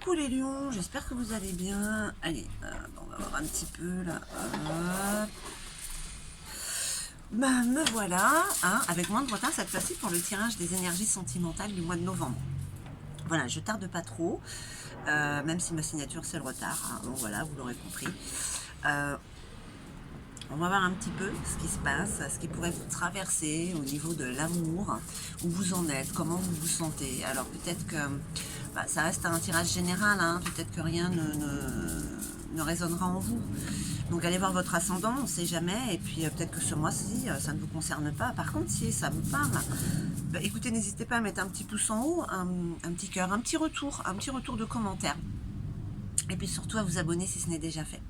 Coucou les lions, j'espère que vous allez bien. Allez, on va voir un petit peu là. Hop. Bah, me voilà, hein, avec moins de retard cette fois-ci pour le tirage des énergies sentimentales du mois de novembre. Voilà, je tarde pas trop, même si ma signature c'est le retard. Hein, bon voilà, vous l'aurez compris. On va voir un petit peu ce qui se passe, ce qui pourrait vous traverser au niveau de l'amour, où vous en êtes, comment vous vous sentez. Alors peut-être que ça reste un tirage général, hein, peut-être que rien ne résonnera en vous. Donc allez voir votre ascendant, on ne sait jamais, et puis peut-être que ce mois-ci, ça ne vous concerne pas. Par contre, si ça vous parle, écoutez, n'hésitez pas à mettre un petit pouce en haut, un petit cœur, un petit retour de commentaire. Et puis surtout à vous abonner si ce n'est déjà fait.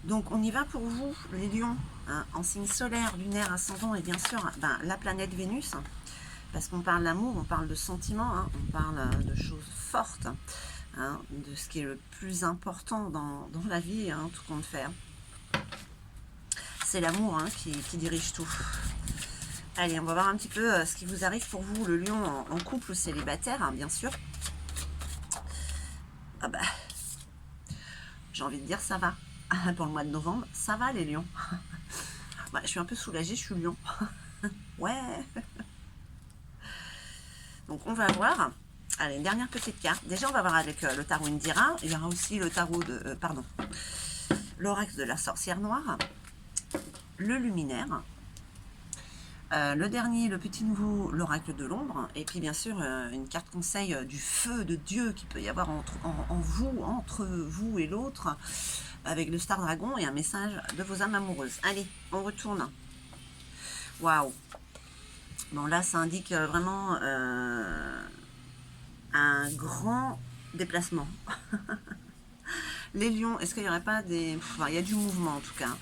Donc on y va pour vous, les lions, hein, en signe solaire, lunaire, ascendant, et bien sûr la planète Vénus, parce qu'on parle d'amour, on parle de sentiments, hein, on parle de choses fortes, hein, de ce qui est le plus important dans la vie, hein, tout compte faire. C'est l'amour, hein, qui dirige tout. Allez, on va voir un petit peu ce qui vous arrive pour vous, le lion en couple ou célibataire, hein, bien sûr. Ah bah, j'ai envie de dire ça va. Pour le mois de novembre, ça va les lions. Je suis un peu soulagée, je suis lion. Ouais. Donc on va voir. Allez, une dernière petite carte. Déjà, on va voir avec le tarot Indira. Il y aura aussi le tarot de... l'oracle de la sorcière noire. Le luminaire. Le dernier, le petit nouveau, l'oracle de l'ombre. Et puis, bien sûr, une carte conseil du feu de Dieu qu'il peut y avoir entre vous et l'autre, avec le Star Dragon et un message de vos âmes amoureuses. Allez, on retourne. Waouh. Bon, là, ça indique vraiment un grand déplacement. Les lions, est-ce qu'il n'y aurait pas des... il y a du mouvement, en tout cas.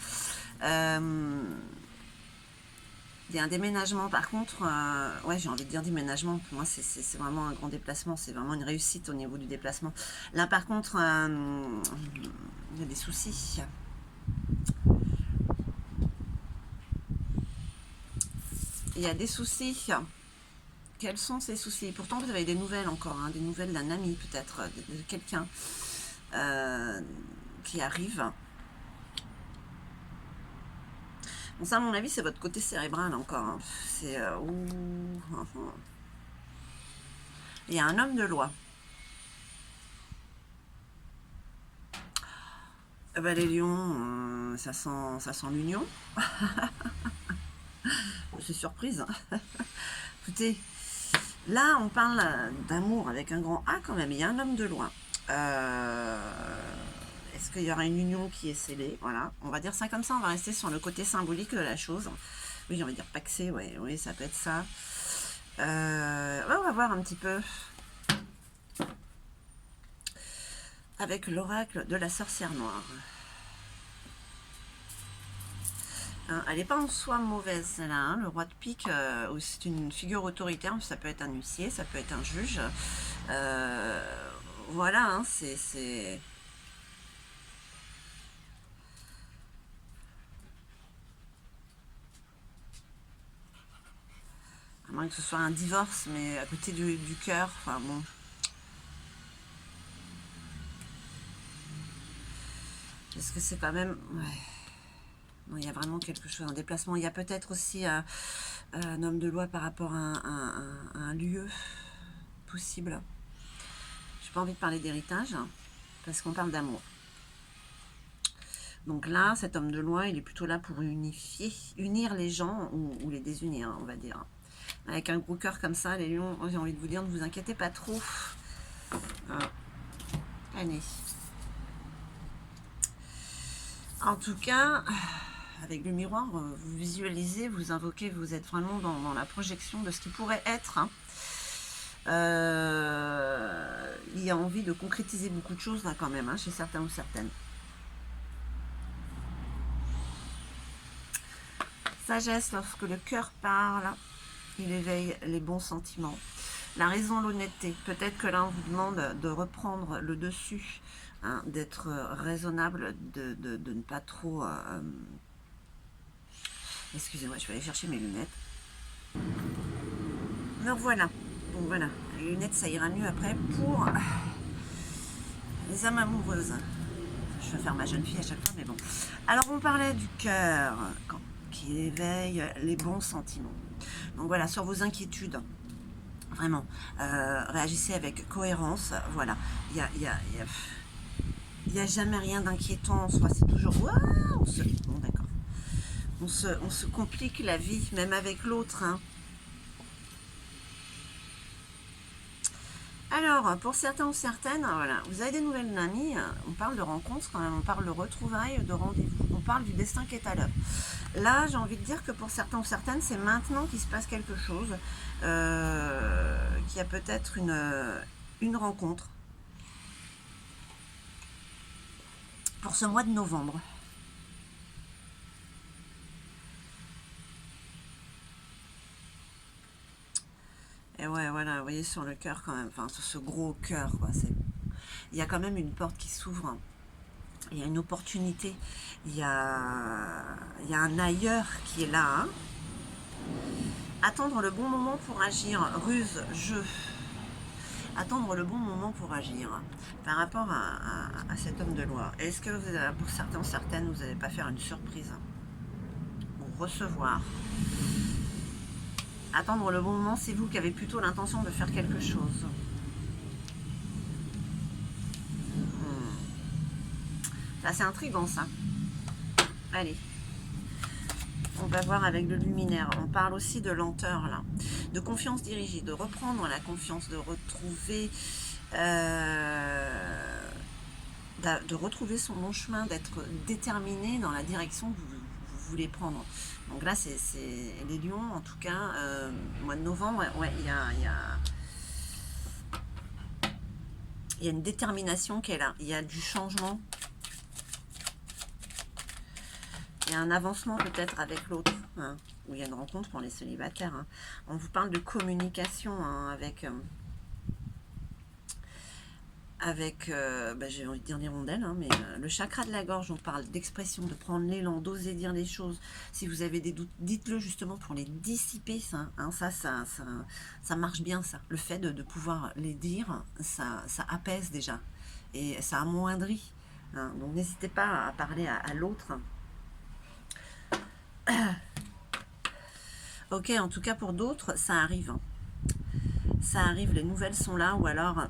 Il y a un déménagement, par contre, ouais, j'ai envie de dire déménagement, pour moi c'est vraiment un grand déplacement, c'est vraiment une réussite au niveau du déplacement. Là par contre, il y a des soucis. Il y a des soucis. Quels sont ces soucis? Pourtant vous avez des nouvelles encore, hein, des nouvelles d'un ami peut-être, de quelqu'un qui arrive. Bon, ça, à mon avis, c'est votre côté cérébral encore. Hein. C'est... Il y a un homme de loi. Les lions, ça sent l'union. C'est surprise. Écoutez, là, on parle d'amour avec un grand A quand même. Il y a un homme de loi. Est-ce qu'il y aura une union qui est scellée? Voilà, on va dire ça comme ça, on va rester sur le côté symbolique de la chose. Oui, on va dire paxé, ouais, oui, ça peut être ça. On va voir un petit peu avec l'oracle de la sorcière noire. Hein, elle n'est pas en soi mauvaise, celle-là. Hein, le roi de pique, c'est une figure autoritaire, ça peut être un huissier, ça peut être un juge. Voilà, hein, c'est... À moins que ce soit un divorce, mais à côté du cœur, enfin bon. Parce que c'est quand même... Ouais. Non, il y a vraiment quelque chose, un déplacement. Il y a peut-être aussi un homme de loi par rapport à un lieu possible. J'ai pas envie de parler d'héritage, hein, parce qu'on parle d'amour. Donc là, cet homme de loi, il est plutôt là pour unir les gens ou les désunir, on va dire. Avec un gros cœur comme ça, les lions, j'ai envie de vous dire, ne vous inquiétez pas trop. Allez. En tout cas, avec le miroir, vous visualisez, vous invoquez, vous êtes vraiment dans la projection de ce qui pourrait être. Hein. Il y a envie de concrétiser beaucoup de choses là quand même, hein, chez certains ou certaines. Sagesse, lorsque le cœur parle, il éveille les bons sentiments. La raison, l'honnêteté. Peut-être que là, on vous demande de reprendre le dessus, hein, d'être raisonnable, de ne pas trop... Excusez-moi, je vais aller chercher mes lunettes. Donc voilà. Donc voilà. Les lunettes, ça ira mieux après pour Les âmes amoureuses. Je vais faire ma jeune fille à chaque fois, mais bon. Alors, on parlait du cœur qui éveille les bons sentiments. Donc voilà, sur vos inquiétudes, vraiment, réagissez avec cohérence. Voilà, il y a jamais rien d'inquiétant en soi. C'est toujours, waouh, bon, d'accord. On se complique la vie, même avec l'autre, hein. Alors, pour certains ou certaines, voilà, vous avez des nouvelles d'amis, on parle de rencontres quand même, on parle de retrouvailles, de rendez-vous, on parle du destin qui est à l'œuvre. Là, j'ai envie de dire que pour certains ou certaines, c'est maintenant qu'il se passe quelque chose, qu'il y a peut-être une rencontre pour ce mois de novembre. Et ouais, voilà, vous voyez sur le cœur quand même, enfin sur ce gros cœur, quoi. Il y a quand même une porte qui s'ouvre, hein. Il y a une opportunité, il y a un ailleurs qui est là, hein. Attendre le bon moment pour agir, ruse, jeu. Attendre le bon moment pour agir par rapport à cet homme de loi. Est-ce que pour certains ou certaines, vous n'allez pas faire une surprise ou recevoir? Attendre le bon moment, c'est vous qui avez plutôt l'intention de faire quelque chose. Ça, c'est intriguant, ça. Allez. On va voir avec le luminaire. On parle aussi de lenteur, là. De confiance dirigée, de reprendre la confiance, de retrouver... de retrouver son bon chemin, d'être déterminé dans la direction que vous voulez prendre. Donc là, c'est les lions, en tout cas, mois de novembre, ouais, il y a une détermination qui est là. Il y a du changement. Il y a un avancement peut-être avec l'autre, hein, où il y a une rencontre pour les célibataires. Hein. On vous parle de communication, hein, avec j'ai envie de dire l'hirondelle, hein, mais le chakra de la gorge, on parle d'expression, de prendre l'élan, d'oser dire les choses. Si vous avez des doutes, dites-le justement pour les dissiper, ça, hein, ça marche bien, ça. Le fait de pouvoir les dire, ça apaise déjà, et ça amoindrit. Hein. Donc n'hésitez pas à parler à l'autre. Ok, en tout cas pour d'autres, ça arrive. Hein. Ça arrive, les nouvelles sont là, ou alors...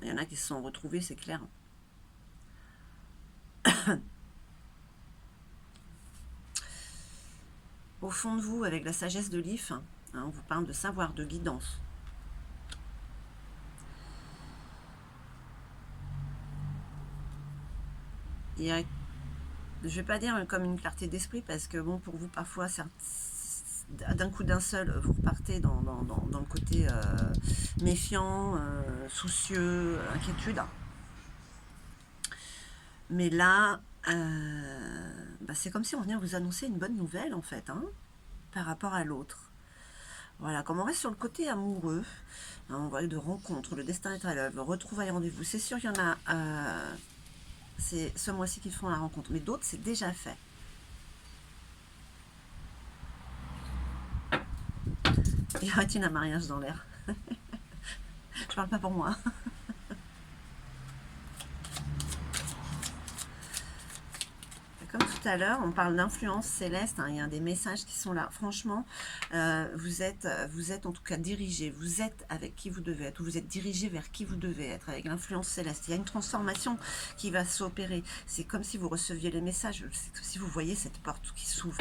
il y en a qui se sont retrouvés, c'est clair. Au fond de vous, avec la sagesse de l'IF, hein, on vous parle de savoir, de guidance. Il y a, je ne vais pas dire comme une clarté d'esprit, parce que bon, pour vous, parfois, d'un coup d'un seul, vous repartez dans le côté méfiant, soucieux, inquiétude. Mais là, c'est comme si on venait vous annoncer une bonne nouvelle, en fait, hein, par rapport à l'autre. Voilà, comme on reste sur le côté amoureux, hein, on voit de rencontres, le destin est à l'œuvre, retrouvailles, rendez-vous. C'est sûr, il y en a, c'est ce mois-ci qu'ils font la rencontre, mais d'autres, c'est déjà fait. Il y aurait-il un mariage dans l'air? Je parle pas pour moi. Comme tout à l'heure, on parle d'influence céleste, hein, il y a des messages qui sont là. Franchement, vous êtes en tout cas dirigé, vous êtes avec qui vous devez être, vous êtes dirigé vers qui vous devez être, avec l'influence céleste. Il y a une transformation qui va s'opérer. C'est comme si vous receviez les messages, c'est comme si vous voyez cette porte qui s'ouvre.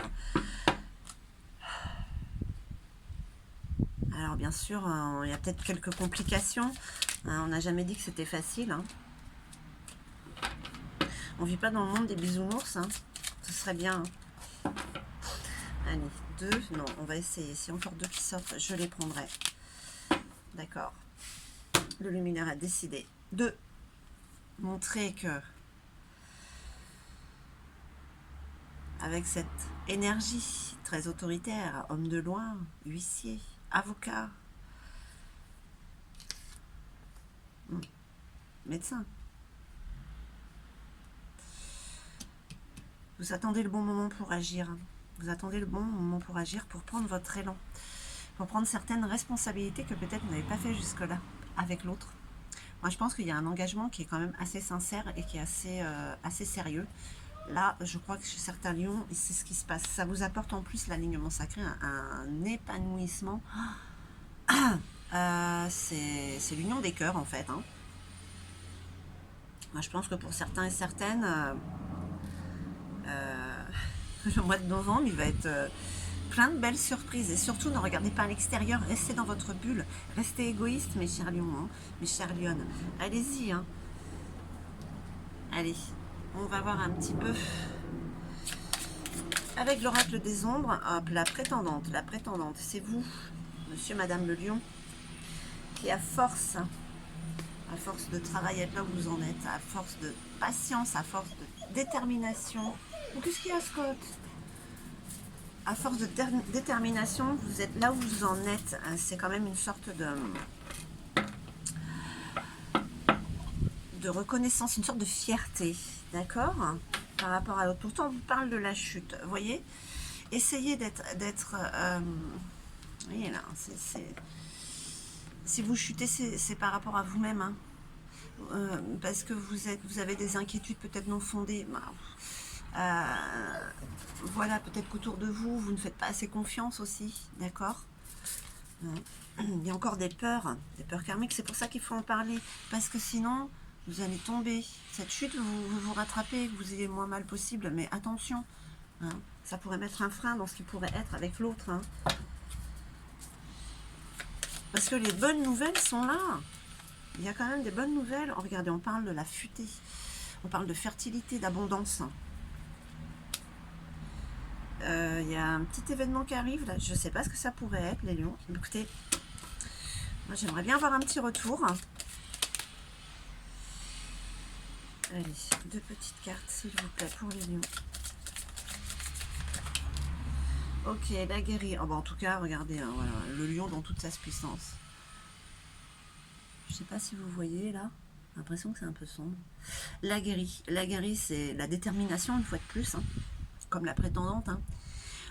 Alors bien sûr, il y a peut-être quelques complications. On n'a jamais dit que c'était facile. Hein. On vit pas dans le monde des bisounours. Hein. Ce serait bien. Hein. Allez, 2. Non, on va essayer. Si encore 2 qui sortent, je les prendrai. D'accord. Le luminaire a décidé de montrer que avec cette énergie très autoritaire, homme de loi, huissier, avocat, médecin, vous attendez le bon moment pour agir. Vous attendez le bon moment pour agir, pour prendre votre élan. pour prendre certaines responsabilités que peut-être vous n'avez pas fait jusque-là avec l'autre. Moi, je pense qu'il y a un engagement qui est quand même assez sincère et qui est assez sérieux. Là, je crois que chez certains lions, c'est ce qui se passe. Ça vous apporte en plus l'alignement sacré, un épanouissement. C'est l'union des cœurs, en fait. Hein. Moi, je pense que pour certains et certaines, le mois de novembre, il va être plein de belles surprises. Et surtout, ne regardez pas à l'extérieur, restez dans votre bulle. Restez égoïste, mes chers lions, hein, mes chères lionnes. Allez-y. Hein. Allez, on va voir un petit peu avec l'oracle des ombres. Hop, la prétendante, c'est vous, monsieur, madame le lion, qui à force de travail, être là où vous en êtes, à force de patience, à force de détermination. Qu'est-ce qu'il y a, Scott? À force de détermination, vous êtes là où vous en êtes. C'est quand même une sorte de reconnaissance, une sorte de fierté, d'accord, par rapport à l'autre. Pourtant, on vous parle de la chute, vous voyez. Essayez d'être vous voyez là, si vous chutez, c'est par rapport à vous-même, hein. Parce que vous avez des inquiétudes peut-être non fondées. Voilà, peut-être qu'autour de vous, vous ne faites pas assez confiance aussi, d'accord. Il y a encore des peurs karmiques, c'est pour ça qu'il faut en parler, parce que sinon, vous allez tomber. Cette chute, vous rattrapez, que vous ayez le moins mal possible, mais attention, hein, ça pourrait mettre un frein dans ce qui pourrait être avec l'autre. Hein. Parce que les bonnes nouvelles sont là. Il y a quand même des bonnes nouvelles. Oh, regardez, on parle de la futée. On parle de fertilité, d'abondance. Il y a un petit événement qui arrive. Là. Je ne sais pas ce que ça pourrait être, les lions. Écoutez, moi j'aimerais bien avoir un petit retour. Allez, 2 petites cartes, s'il vous plaît, pour les lions. Ok, la guérie. Oh, bah, en tout cas, regardez, hein, voilà, le lion dans toute sa puissance. Je ne sais pas si vous voyez là. J'ai l'impression que c'est un peu sombre. La guérie, c'est la détermination, une fois de plus, hein, comme la prétendante. Hein.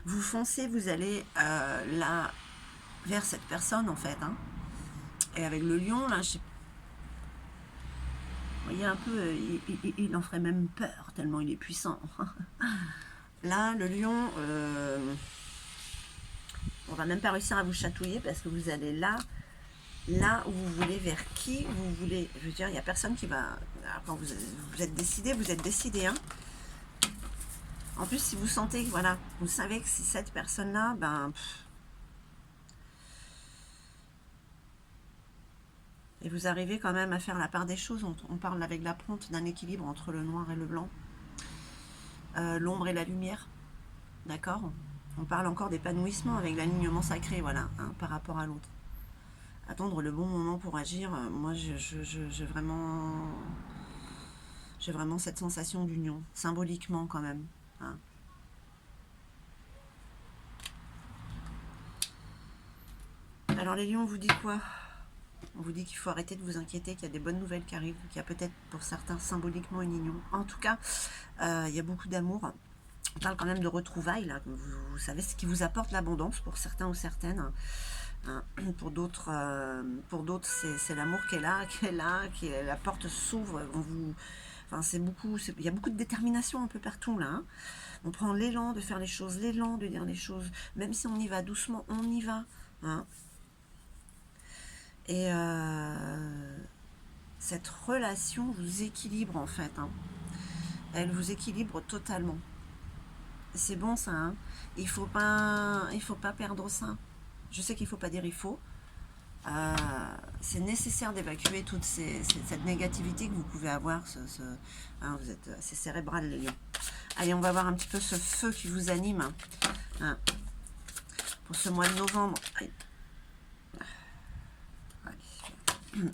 Vous foncez, vous allez là vers cette personne en fait. Hein. Et avec le lion, là, vous voyez un peu, il en ferait même peur, tellement il est puissant. Là, le lion, on va même pas réussir à vous chatouiller parce que vous allez là où vous voulez, vers qui vous voulez. Je veux dire, il n'y a personne qui va... Quand vous êtes décidé, vous êtes décidé. Hein. En plus, si vous sentez, voilà, vous savez que c'est cette personne-là, ben... Et vous arrivez quand même à faire la part des choses. On parle avec la Ponte d'un équilibre entre le noir et le blanc. L'ombre et la lumière. D'accord. On parle encore d'épanouissement avec l'alignement sacré, voilà, hein, par rapport à l'autre. Attendre le bon moment pour agir, moi j'ai vraiment cette sensation d'union, symboliquement quand même. Hein. Alors les lions, on vous dit quoi? On vous dit qu'il faut arrêter de vous inquiéter, qu'il y a des bonnes nouvelles qui arrivent, qu'il y a peut-être pour certains symboliquement une union. En tout cas, il y a beaucoup d'amour. On parle quand même de retrouvailles, là. Vous savez ce qui vous apporte l'abondance pour certains ou certaines. Hein. Pour d'autres, c'est l'amour qui est là, la porte s'ouvre. Enfin, il y a beaucoup de détermination un peu partout là. Hein. On prend l'élan de faire les choses, l'élan de dire les choses, même si on y va doucement, on y va. Hein. Et cette relation vous équilibre en fait. Hein. Elle vous équilibre totalement. C'est bon ça. Hein. Il faut pas perdre ça. Je sais qu'il ne faut pas dire il faut. C'est nécessaire d'évacuer toute cette négativité que vous pouvez avoir. Hein, vous êtes assez cérébral, les lions. Allez, on va voir un petit peu ce feu qui vous anime. Hein, pour ce mois de novembre.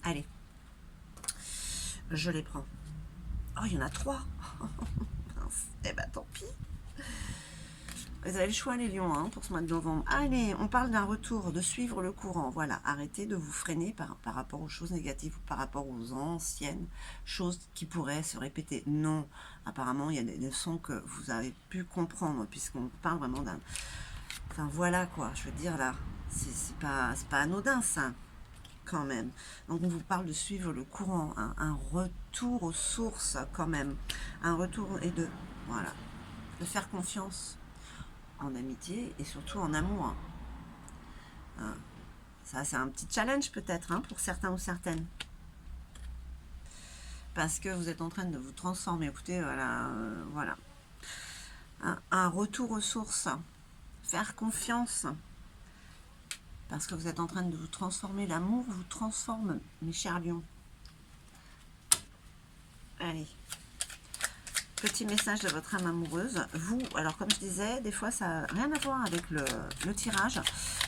Allez. Je les prends. Oh, il y en a 3. Eh ben, tant pis. Vous avez le choix, les lions, hein, pour ce mois de novembre. Allez, on parle d'un retour, de suivre le courant. Voilà, arrêtez de vous freiner par rapport aux choses négatives ou par rapport aux anciennes choses qui pourraient se répéter. Non, apparemment, il y a des leçons que vous avez pu comprendre, puisqu'on parle vraiment d'un... Enfin, voilà, quoi, je veux dire, là, C'est pas anodin ça, quand même. Donc on vous parle de suivre le courant, hein, un retour aux sources quand même, un retour et voilà, de faire confiance en amitié et surtout en amour. Hein. Ça c'est un petit challenge peut-être hein, pour certains ou certaines. Parce que vous êtes en train de vous transformer. Écoutez, voilà. Un retour aux sources, faire confiance, parce que vous êtes en train de vous transformer. L'amour vous transforme, mes chers lions. Allez. Petit message de votre âme amoureuse. Vous, alors comme je disais, des fois ça n'a rien à voir avec le tirage.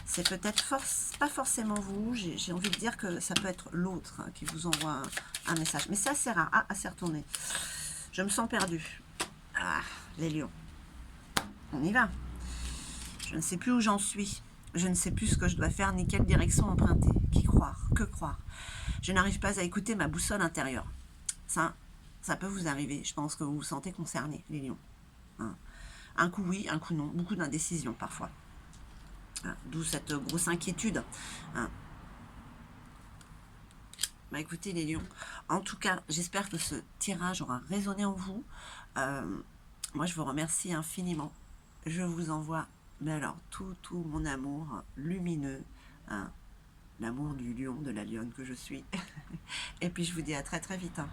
C'est peut-être pas forcément vous. J'ai envie de dire que ça peut être l'autre hein, qui vous envoie un message. Mais c'est assez rare. Ah, assez retourné. Je me sens perdue. Ah, les lions. On y va. Je ne sais plus où j'en suis. Je ne sais plus ce que je dois faire ni quelle direction emprunter. Qui croire? Que croire? Je n'arrive pas à écouter ma boussole intérieure. Ça peut vous arriver. Je pense que vous vous sentez concerné, les lions. Hein. Un coup oui, un coup non. Beaucoup d'indécision parfois. Hein. D'où cette grosse inquiétude. Hein. Bah écoutez les lions, en tout cas, j'espère que ce tirage aura résonné en vous. Moi, je vous remercie infiniment. Je vous envoie, mais alors, tout mon amour lumineux, hein, l'amour du lion, de la lionne que je suis. Et puis, je vous dis à très très vite. Hein.